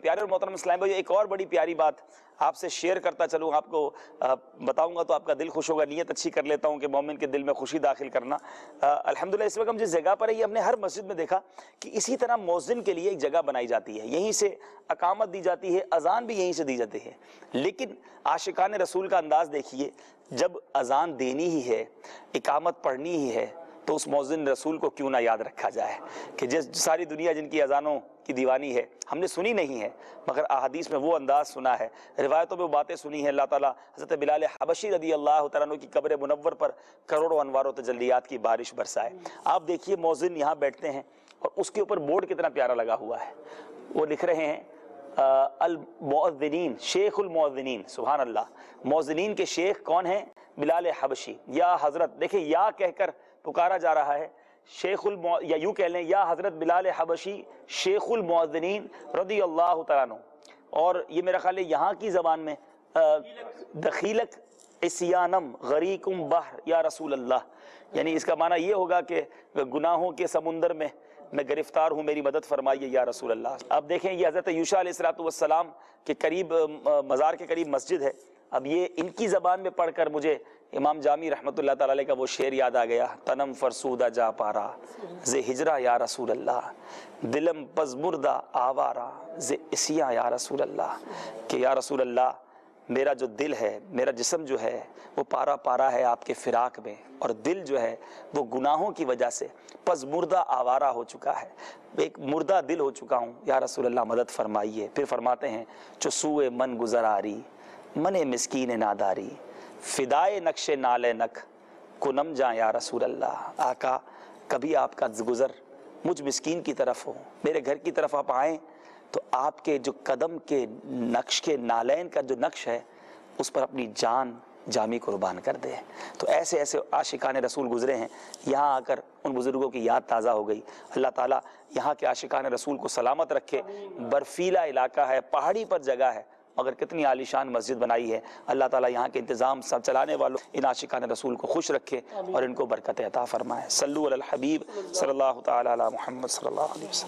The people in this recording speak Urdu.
پیارے اور محترم اسلام بھائی، ایک اور بڑی پیاری بات آپ سے شیئر کرتا چلوں، آپ کو بتاؤں گا تو آپ کا دل خوش ہوگا۔ نیت اچھی کر لیتا ہوں کہ مومن کے دل میں خوشی داخل کرنا۔ الحمدللہ اس وقت ہم جس جگہ پر ہے، یہ ہم نے ہر مسجد میں دیکھا کہ اسی طرح مؤذن کے لیے ایک جگہ بنائی جاتی ہے، یہیں سے اقامت دی جاتی ہے، اذان بھی یہیں سے دی جاتی ہے۔ لیکن عاشقان رسول کا انداز دیکھیے، جب اذان دینی ہی ہے، اقامت پڑھنی ہی ہے، تو اس مؤذن رسول کو کیوں نہ یاد رکھا جائے کہ جس ساری دنیا جن کی اذانوں کی دیوانی ہے، ہم نے سنی نہیں ہے مگر احادیث میں وہ انداز سنا ہے، روایتوں میں وہ باتیں سنی ہیں۔ اللہ تعالیٰ حضرت بلال حبشی رضی اللہ تعالیٰ عنہ کی قبر منور پر کروڑوں انوار و تجلیات کی بارش برسائے۔ آپ دیکھیے مؤذن یہاں بیٹھتے ہیں اور اس کے اوپر بورڈ کتنا پیارا لگا ہوا ہے، وہ لکھ رہے ہیں المؤذنین، شیخ المؤذنین، سبحان اللہ، مؤذنین کے شیخ کون ہیں؟ بلال حبشی۔ یا حضرت، دیکھیں یا کہہ کر پکارا جا رہا ہے، شیخ یا یوں کہہ لیں یا حضرت بلال حبشی شیخ المؤذنین رضی اللہ تعالیٰ عنہ۔ اور یہ میرا خیال ہے یہاں کی زبان میں دخیلک عصیانم غریقم بحر یا رسول اللہ، یعنی اس کا معنی یہ ہوگا کہ گناہوں کے سمندر میں میں گرفتار ہوں، میری مدد فرمائیے یا رسول اللہ۔ اب دیکھیں یہ حضرت یوشع علیہ السلام کے قریب، مزار کے قریب مسجد ہے۔ اب یہ ان کی زبان میں پڑھ کر مجھے امام جامی رحمۃ اللہ تعالی علیہ کا وہ شعر یاد آ گیا، تنم فرسودہ جا پارا ز ہجرا یا رسول اللہ، دلم پزمردہ آوارا ز اسیاں یا رسول اللہ، کہ یا رسول اللہ میرا جو دل ہے، میرا جسم جو ہے وہ پارا پارا ہے آپ کے فراق میں، اور دل جو ہے وہ گناہوں کی وجہ سے پزمردہ آوارہ ہو چکا ہے، ایک مردہ دل ہو چکا ہوں، یا رسول اللہ مدد فرمائیے۔ پھر فرماتے ہیں چو سوئے من گزر آری من مسکین ناداری، فدائے نقش نالے نک کنم جاں یا رسول اللہ۔ آقا کبھی آپ کا گزر مجھ مسکین کی طرف ہو، میرے گھر کی طرف آپ آئیں تو آپ کے جو قدم کے نقش کے نالین کا جو نقش ہے اس پر اپنی جان جامی قربان کر دے۔ تو ایسے ایسے عاشقان رسول گزرے ہیں، یہاں آ کر ان بزرگوں کی یاد تازہ ہو گئی۔ اللہ تعالیٰ یہاں کے عاشقان رسول کو سلامت رکھے۔ برفیلا علاقہ ہے، پہاڑی پر جگہ ہے، مگر کتنی عالیشان مسجد بنائی ہے۔ اللہ تعالیٰ یہاں کے انتظام سب چلانے والوں ان عاشقان رسول کو خوش رکھے اور ان کو برکت عطا فرمائے۔ صلو علی الحبیب صلی اللہ تعالی علی محمد صلی اللہ علیہ وسلم۔